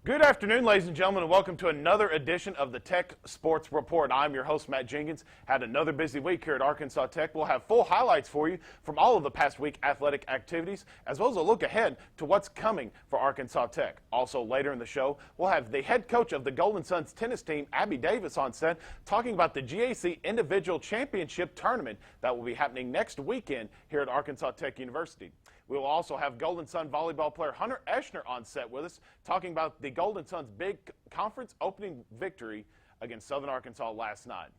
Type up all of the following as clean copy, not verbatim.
Good afternoon, ladies and gentlemen, and welcome to another edition of the Tech Sports Report. I'm your host, Matt Jenkins. Had another busy week here at Arkansas Tech. We'll have full highlights for you from all of the past week athletic activities, as well as a look ahead to what's coming for Arkansas Tech. Also, later in the show, we'll have the head coach of the Golden Suns tennis team, Davies, on set, talking about the GAC Individual Championship Tournament that will be happening next weekend here at Arkansas Tech University. We will also have Golden Sun volleyball player Hunter Eshnaur on set with us, talking about the Golden Suns' big conference opening victory against Southern Arkansas last night.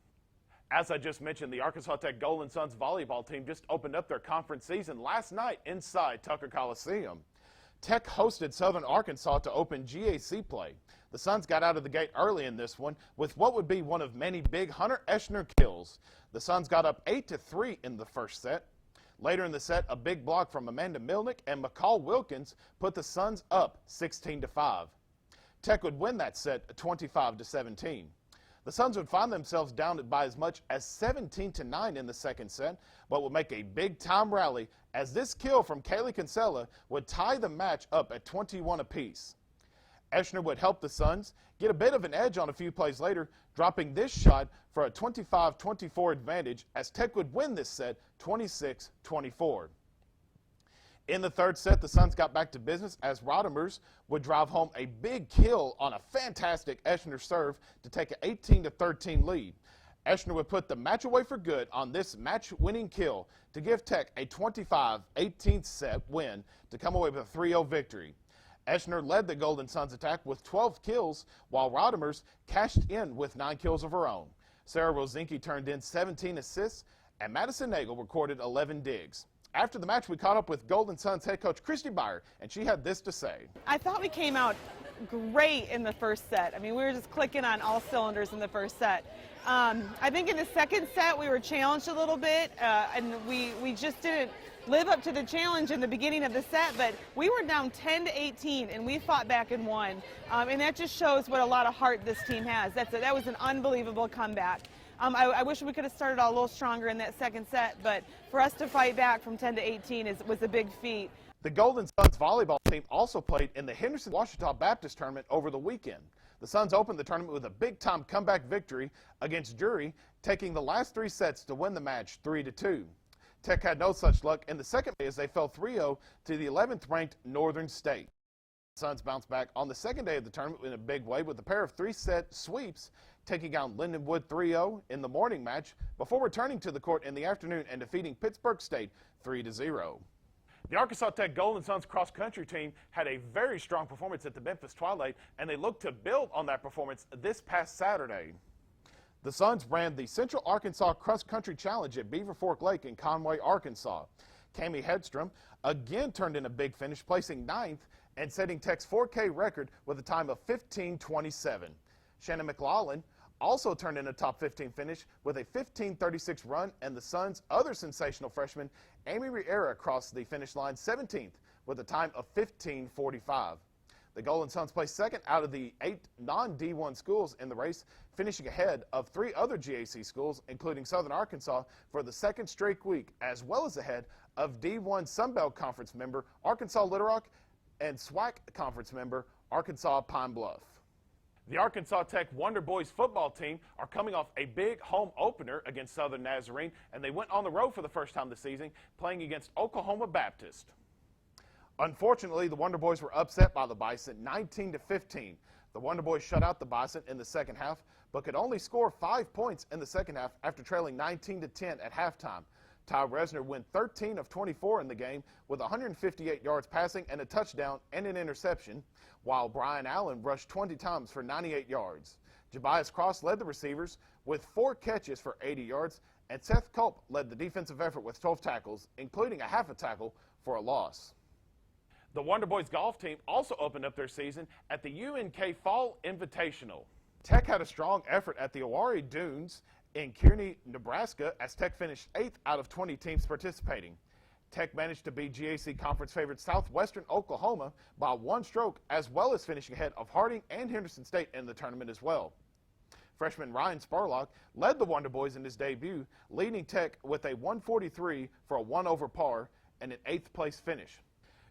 As I just mentioned, the Arkansas Tech Golden Suns volleyball team just opened up their conference season last night inside Tucker Coliseum. Tech hosted Southern Arkansas to open GAC play. The Suns got out of the gate early in this one with what would be one of many big Hunter Eshnaur kills. The Suns got up 8-3 in the first set. Later in the set, a big block from Amanda Milnick and McCall Wilkins put the Suns up 16-5. Tech would win that set 25-17. The Suns would find themselves down by as much as 17-9 in the second set, but would make a big-time rally as this kill from Kaylee Kinsella would tie the match up at 21 apiece. Eshnaur would help the Suns get a bit of an edge on a few plays later, dropping this shot for a 25-24 advantage as Tech would win this set 26-24. In the third set, the Suns got back to business as Rodemers would drive home a big kill on a fantastic Eshnaur serve to take an 18-13 lead. Eshnaur would put the match away for good on this match-winning kill to give Tech a 25-18 set win to come away with a 3-0 victory. Eshnaur led the Golden Suns attack with 12 kills, while Rodemers cashed in with 9 kills of her own. Sarah Rosinski turned in 17 assists, and Madison Nagel recorded 11 digs. After the match, we caught up with Golden Suns head coach Christy Byer, and she had this to say. I thought we came out great in the first set. I mean, we were just clicking on all cylinders in the first set. I think in the second set, we were challenged a little bit, and we just didn't live up to the challenge in the beginning of the set, but we were down 10-18 and we fought back and won. And that just shows what a lot of heart this team has. That was an unbelievable comeback. I wish we could have started a little stronger in that second set, but for us to fight back from 10-18 was a big feat. The Golden Suns volleyball team also played in the Henderson-Ouachita Baptist tournament over the weekend. The Suns opened the tournament with a big-time comeback victory against Drury, taking the last 3 sets to win the match 3-2. Tech had no such luck in the second day as they fell 3-0 to the 11th-ranked Northern State. The Suns bounced back on the second day of the tournament in a big way with a pair of 3-set sweeps, taking out Lindenwood 3-0 in the morning match before returning to the court in the afternoon and defeating Pittsburgh State 3-0. The Arkansas Tech Golden Suns cross-country team had a very strong performance at the Memphis Twilight, and they look to build on that performance this past Saturday. The Suns ran the Central Arkansas Cross Country Challenge at Beaver Fork Lake in Conway, Arkansas. Cami Hedstrom again turned in a big finish, placing 9th and setting Tech's 4K record with a time of 15:27. Shannon McLaughlin also turned in a top 15 finish with a 15:36 run, and the Suns' other sensational freshman, Amy Riera, crossed the finish line 17th with a time of 15:45. The Golden Suns placed second out of the 8 non-D1 schools in the race, finishing ahead of 3 other GAC schools, including Southern Arkansas, for the second straight week, as well as ahead of D1 Sunbelt Conference member Arkansas Little Rock and SWAC Conference member Arkansas Pine Bluff. The Arkansas Tech Wonder Boys football team are coming off a big home opener against Southern Nazarene, and they went on the road for the first time this season, playing against Oklahoma Baptist. Unfortunately, the Wonder Boys were upset by the Bison 19-15. The Wonder Boys shut out the Bison in the second half, but could only score 5 points in the second half after trailing 19-10 at halftime. Ty Resner went 13 of 24 in the game with 158 yards passing and a touchdown and an interception, while Brian Allen rushed 20 times for 98 yards. Jabias Cross led the receivers with 4 catches for 80 yards, and Seth Culp led the defensive effort with 12 tackles, including a half a tackle for a loss. The Wonder Boys golf team also opened up their season at the UNK Fall Invitational. Tech had a strong effort at the Owari Dunes in Kearney, Nebraska, as Tech finished 8th out of 20 teams participating. Tech managed to beat GAC Conference favorite Southwestern Oklahoma by 1 stroke, as well as finishing ahead of Harding and Henderson State in the tournament as well. Freshman Ryan Sparlock led the Wonder Boys in his debut, leading Tech with a 143 for a 1 over par and an 8th place finish.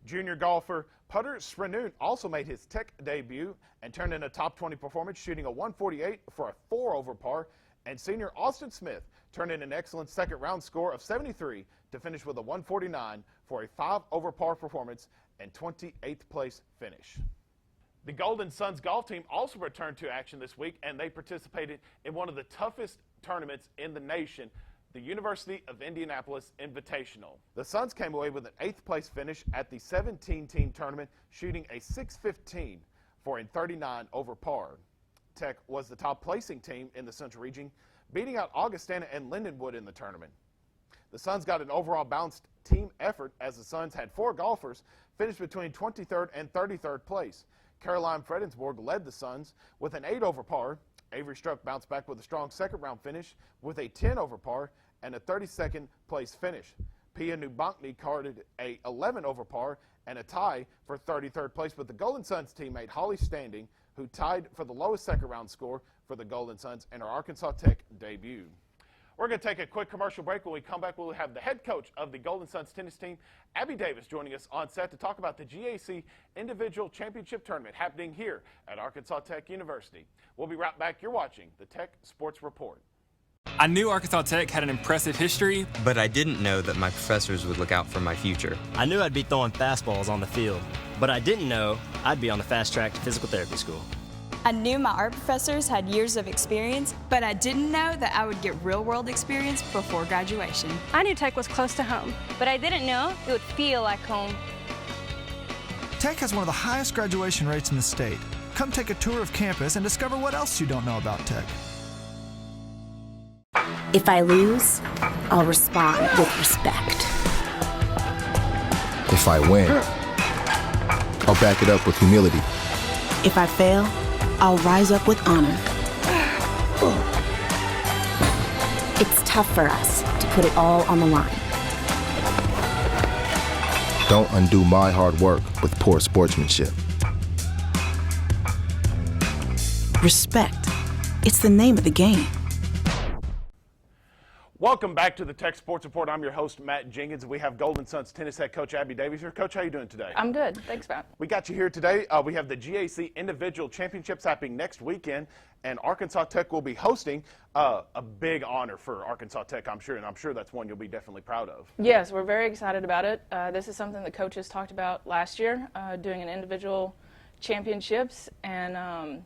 Junior golfer Hunter Eshnaur also made his Tech debut and turned in a top 20 performance, shooting a 148 for a 4 over par. And senior Austin Smith turned in an excellent second round score of 73 to finish with a 149 for a 5 over par performance and 28th place finish. The Golden Suns golf team also returned to action this week, and they participated in one of the toughest tournaments in the nation, the University of Indianapolis Invitational. The Suns came away with an 8th place finish at the 17-team tournament, shooting a 615 for a 39 over par. Tech was the top placing team in the Central Region, beating out Augustana and Lindenwood in the tournament. The Suns got an overall balanced team effort as the Suns had 4 golfers finish between 23rd and 33rd place. Caroline Fredensborg led the Suns with an 8 over par. Avery Struck bounced back with a strong second round finish with a 10 over par and a 32nd place finish. Pia Nubankny carded a 11 over par and a tie for 33rd place with the Golden Suns teammate Holly Standing, who tied for the lowest second round score for the Golden Suns in her Arkansas Tech debut. We're going to take a quick commercial break. When we come back, we'll have the head coach of the Golden Suns tennis team, Abby Davis, joining us on set to talk about the GAC Individual Championship Tournament happening here at Arkansas Tech University. We'll be right back. You're watching the Tech Sports Report. I knew Arkansas Tech had an impressive history, but I didn't know that my professors would look out for my future. I knew I'd be throwing fastballs on the field, but I didn't know I'd be on the fast track to physical therapy school. I knew my art professors had years of experience, but I didn't know that I would get real-world experience before graduation. I knew Tech was close to home, but I didn't know it would feel like home. Tech has one of the highest graduation rates in the state. Come take a tour of campus and discover what else you don't know about Tech. If I lose, I'll respond with respect. If I win, I'll back it up with humility. If I fail, I'll rise up with honor. It's tough for us to put it all on the line. Don't undo my hard work with poor sportsmanship. Respect. It's the name of the game. Welcome back to the Tech Sports Report. I'm your host, Matt Jenkins. We have Golden Suns tennis head coach Abby Davies here. Coach, how are you doing today? I'm good. Thanks, Matt. We got you here today. We have the GAC Individual Championships happening next weekend, and Arkansas Tech will be hosting a big honor for Arkansas Tech, I'm sure, and I'm sure that's one you'll be definitely proud of. Yes, we're very excited about it. This is something the coaches talked about last year, doing an individual championships, and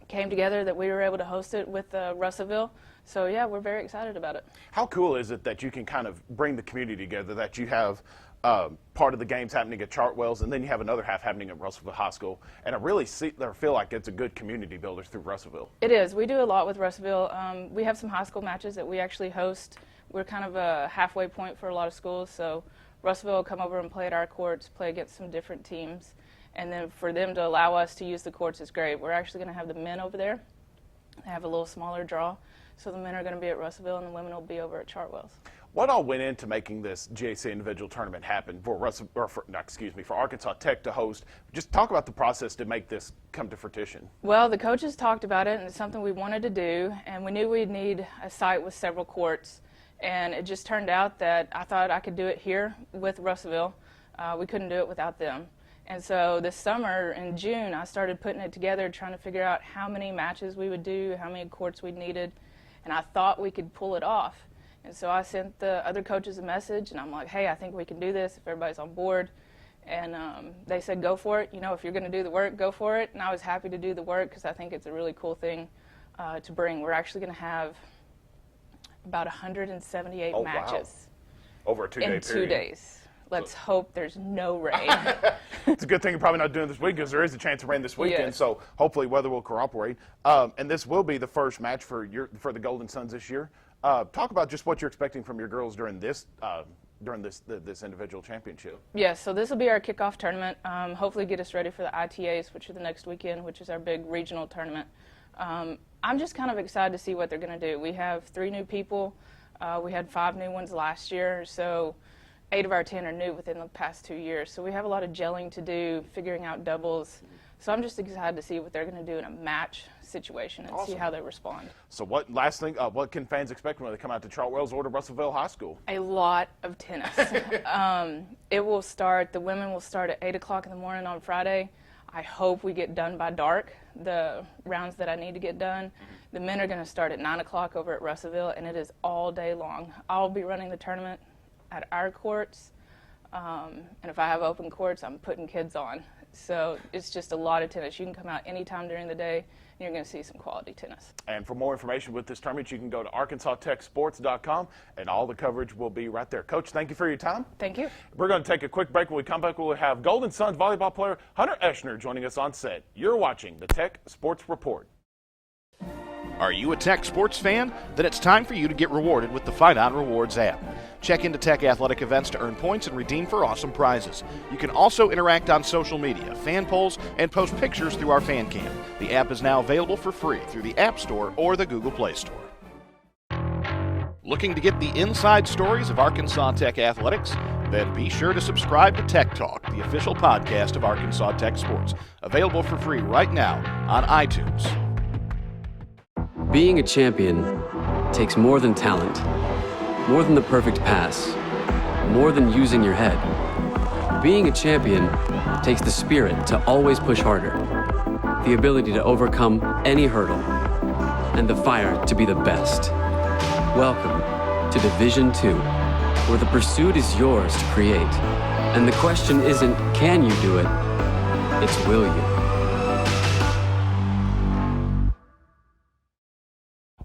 came together that we were able to host it with Russellville. So, yeah, we're very excited about it. How cool is it that you can kind of bring the community together, that you have part of the games happening at Chartwell's and then you have another half happening at Russellville High School, and I really feel like it's a good community builder through Russellville. It is. We do a lot with Russellville. We have some high school matches that we actually host. We're kind of a halfway point for a lot of schools, so Russellville will come over and play at our courts, play against some different teams, and then for them to allow us to use the courts is great. We're actually going to have the men over there. They have a little smaller draw. So the men are going to be at Russellville and the women will be over at Chartwell's. What all went into making this GAC individual tournament happen for Arkansas Tech to host? Just talk about the process to make this come to fruition. Well, the coaches talked about it, and it's something we wanted to do, and we knew we'd need a site with several courts, and it just turned out that I thought I could do it here with Russellville. We couldn't do it without them. And so this summer in June, I started putting it together, trying to figure out how many matches we would do, how many courts we needed. And I thought we could pull it off. And so I sent the other coaches a message, and I'm like, hey, I think we can do this if everybody's on board. And they said, go for it. You know, if you're going to do the work, go for it. And I was happy to do the work because I think it's a really cool thing to bring. We're actually going to have about 178 matches. Wow. Over a 2-day period. In 2 days. Let's hope there's no rain. It's a good thing you're probably not doing this weekend because there is a chance of rain this weekend. Yes. So hopefully weather will cooperate. And this will be the first match for the Golden Suns this year. Talk about just what you're expecting from your girls during this individual championship. Yes, so this will be our kickoff tournament. Hopefully get us ready for the ITAs, which are the next weekend, which is our big regional tournament. I'm just kind of excited to see what they're going to do. We have 3 new people. We had 5 new ones last year, so 8 of our 10 are new within the past 2 years. So we have a lot of gelling to do, figuring out doubles. So I'm just excited to see what they're going to do in a match situation and see how they respond. So what can fans expect when they come out to Chartwell's or to Russellville High School? A lot of tennis. It will start, the women will start at 8 o'clock in the morning on Friday. I hope we get done by dark, the rounds that I need to get done. The men are going to start at 9 o'clock over at Russellville, and it is all day long. I'll be running the tournament at our courts, and if I have open courts, I'm putting kids on. So it's just a lot of tennis. You can come out anytime during the day, and you're going to see some quality tennis. And for more information with this tournament, you can go to arkansastechsports.com, and all the coverage will be right there. Coach, thank you for your time. Thank you. We're going to take a quick break. When we come back, we'll have Golden Suns volleyball player Hunter Eshnaur joining us on set. You're watching the Tech Sports Report. Are you a Tech sports fan? Then it's time for you to get rewarded with the Fight On Rewards app. Check into Tech athletic events to earn points and redeem for awesome prizes. You can also interact on social media, fan polls, and post pictures through our fan cam. The app is now available for free through the App Store or the Google Play Store. Looking to get the inside stories of Arkansas Tech athletics? Then be sure to subscribe to Tech Talk, the official podcast of Arkansas Tech Sports. Available for free right now on iTunes. Being a champion takes more than talent, more than the perfect pass, more than using your head. Being a champion takes the spirit to always push harder, the ability to overcome any hurdle, and the fire to be the best. Welcome to Division II, where the pursuit is yours to create. And the question isn't, can you do it? It's, will you?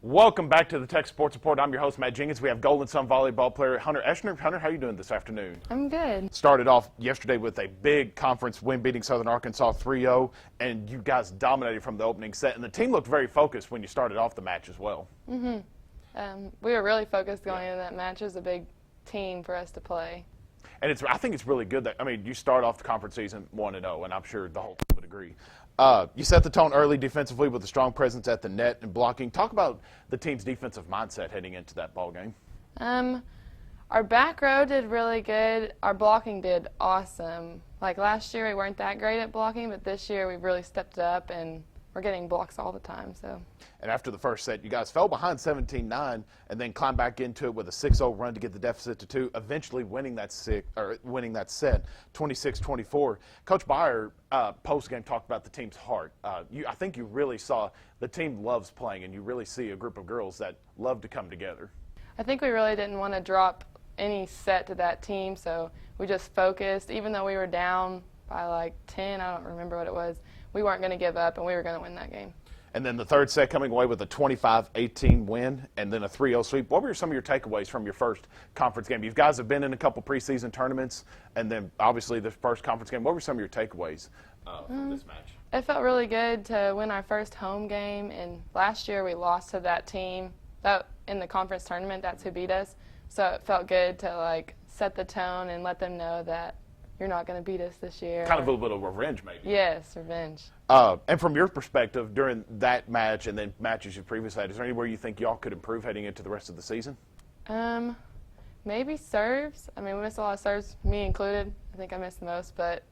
Welcome back to the Tech Sports Report. I'm your host, Matt Jenkins. We have Golden Sun volleyball player Hunter Eshnaur. Hunter, how are you doing this afternoon? I'm good. Started off yesterday with a big conference win, beating Southern Arkansas 3-0, and you guys dominated from the opening set, and the team looked very focused when you started off the match as well. Mm-hmm. We were really focused going into that match. It was a big team for us to play. And I think it's really good that, you start off the conference season 1-0, and I'm sure the whole team would agree. You set the tone early defensively with a strong presence at the net and blocking. Talk about the team's defensive mindset heading into that ball game. Our back row did really good. Our blocking did awesome. Like last year, we weren't that great at blocking, but this year we've really stepped it up, and we're getting blocks all the time. And after the first set, you guys fell behind 17-9 and then climbed back into it with a 6-0 run to get the deficit to 2, eventually winning that set 26-24. Coach Byer, post-game, talked about the team's heart. I think you really saw the team loves playing, and you really see a group of girls that love to come together. I think we really didn't want to drop any set to that team, so we just focused. Even though we were down by like 10, I don't remember what it was, we weren't going to give up, and we were going to win that game. And then the third set coming away with a 25-18 win and then a 3-0 sweep. What were some of your takeaways from your first conference game? You guys have been in a couple preseason tournaments, and then obviously the first conference game. What were some of your takeaways from this match? It felt really good to win our first home game, and last year we lost to that team in the conference tournament. That's who beat us. So it felt good to set the tone and let them know that you're not going to beat us this year. Kind of a little bit of revenge, maybe. Yes, revenge. And from your perspective, during that match and then matches you previously had, is there anywhere you think y'all could improve heading into the rest of the season? Maybe serves. We missed a lot of serves, me included. I think I missed the most, but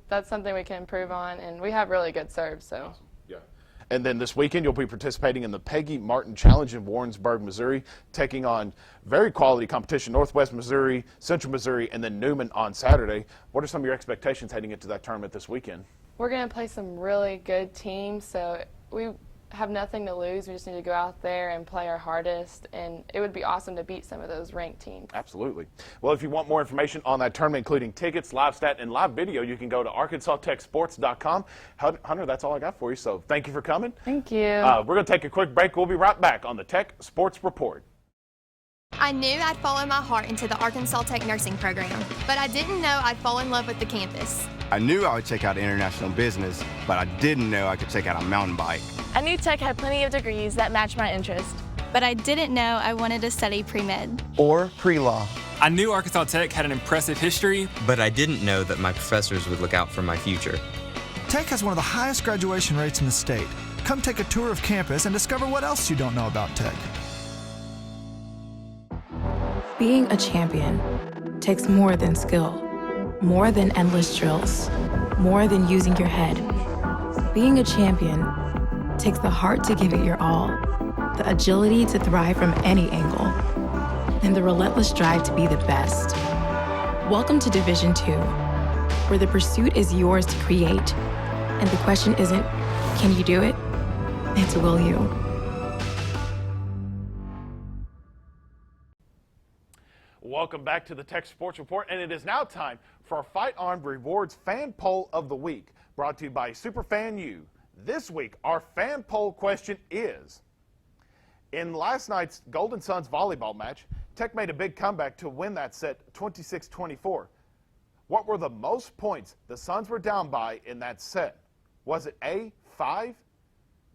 that's something we can improve on, and we have really good serves. So. Awesome. Yeah. And then this weekend, you'll be participating in the Peggy Martin Challenge in Warrensburg, Missouri, taking on very quality competition, Northwest Missouri, Central Missouri, and then Newman on Saturday. What are some of your expectations heading into that tournament this weekend? We're going to play some really good teams, so we have nothing to lose. We just need to go out there and play our hardest, and it would be awesome to beat some of those ranked teams. Absolutely. Well, if you want more information on that tournament, including tickets, live stat, and live video, you can go to arkansastechsports.com. Hunter, that's all I got for you, so thank you for coming. Thank you. We're going to take a quick break. We'll be right back on the Tech Sports Report. I knew I'd follow my heart into the Arkansas Tech nursing program, but I didn't know I'd fall in love with the campus. I knew I would check out international business, but I didn't know I could check out a mountain bike. I knew Tech had plenty of degrees that matched my interest. But I didn't know I wanted to study pre-med. Or pre-law. I knew Arkansas Tech had an impressive history, but I didn't know that my professors would look out for my future. Tech has one of the highest graduation rates in the state. Come take a tour of campus and discover what else you don't know about Tech. Being a champion takes more than skill, more than endless drills, more than using your head. Being a champion takes the heart to give it your all, the agility to thrive from any angle, and the relentless drive to be the best. Welcome to Division II, where the pursuit is yours to create, and the question isn't, can you do it? It's will you? Welcome back to the Tech Sports Report, and it is now time for our Fight On Rewards Fan Poll of the Week, brought to you by Superfan U. This week, our fan poll question is, in last night's Golden Suns volleyball match, Tech made a big comeback to win that set 26-24. What were the most points the Suns were down by in that set? Was it A, 5,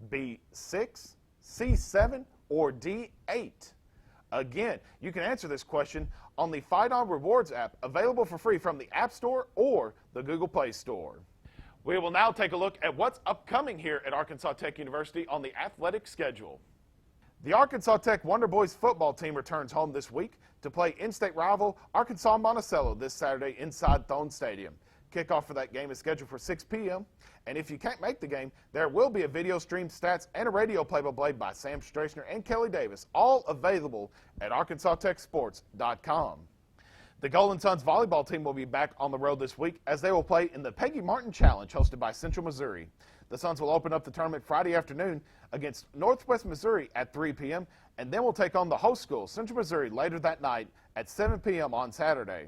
B, 6, C, 7, or D, 8? Again, you can answer this question on the Fight On Rewards app, available for free from the App Store or the Google Play Store. We will now take a look at what's upcoming here at Arkansas Tech University on the athletic schedule. The Arkansas Tech Wonder Boys football team returns home this week to play in-state rival Arkansas Monticello this Saturday inside Thone Stadium. Kickoff for that game is scheduled for 6 p.m. And if you can't make the game, there will be a video stream, stats, and a radio play-by-play by Sam Strachner and Kelly Davis, all available at ArkansasTechSports.com. The Golden Suns volleyball team will be back on the road this week as they will play in the Peggy Martin Challenge hosted by Central Missouri. The Suns will open up the tournament Friday afternoon against Northwest Missouri at 3 p.m. and then will take on the host school, Central Missouri, later that night at 7 p.m. on Saturday.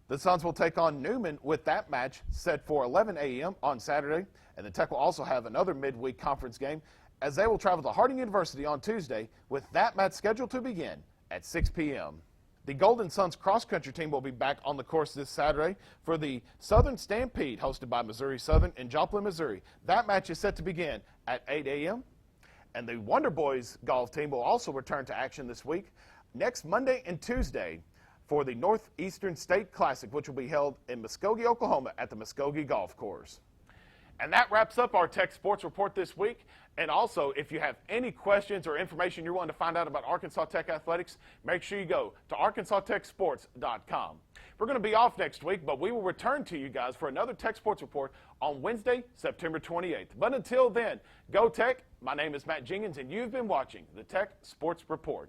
The Suns will take on Newman with that match set for 11 a.m. on Saturday, and the Tech will also have another midweek conference game as they will travel to Harding University on Tuesday with that match scheduled to begin at 6 p.m. The Golden Suns cross-country team will be back on the course this Saturday for the Southern Stampede hosted by Missouri Southern in Joplin, Missouri. That match is set to begin at 8 a.m. And the Wonder Boys golf team will also return to action this week, next Monday and Tuesday, for the Northeastern State Classic, which will be held in Muskogee, Oklahoma at the Muskogee Golf Course. And that wraps up our Tech Sports Report this week. And also, if you have any questions or information you're wanting to find out about Arkansas Tech athletics, make sure you go to ArkansasTechSports.com. We're going to be off next week, but we will return to you guys for another Tech Sports Report on Wednesday, September 28th. But until then, go Tech. My name is Matt Jenkins, and you've been watching the Tech Sports Report.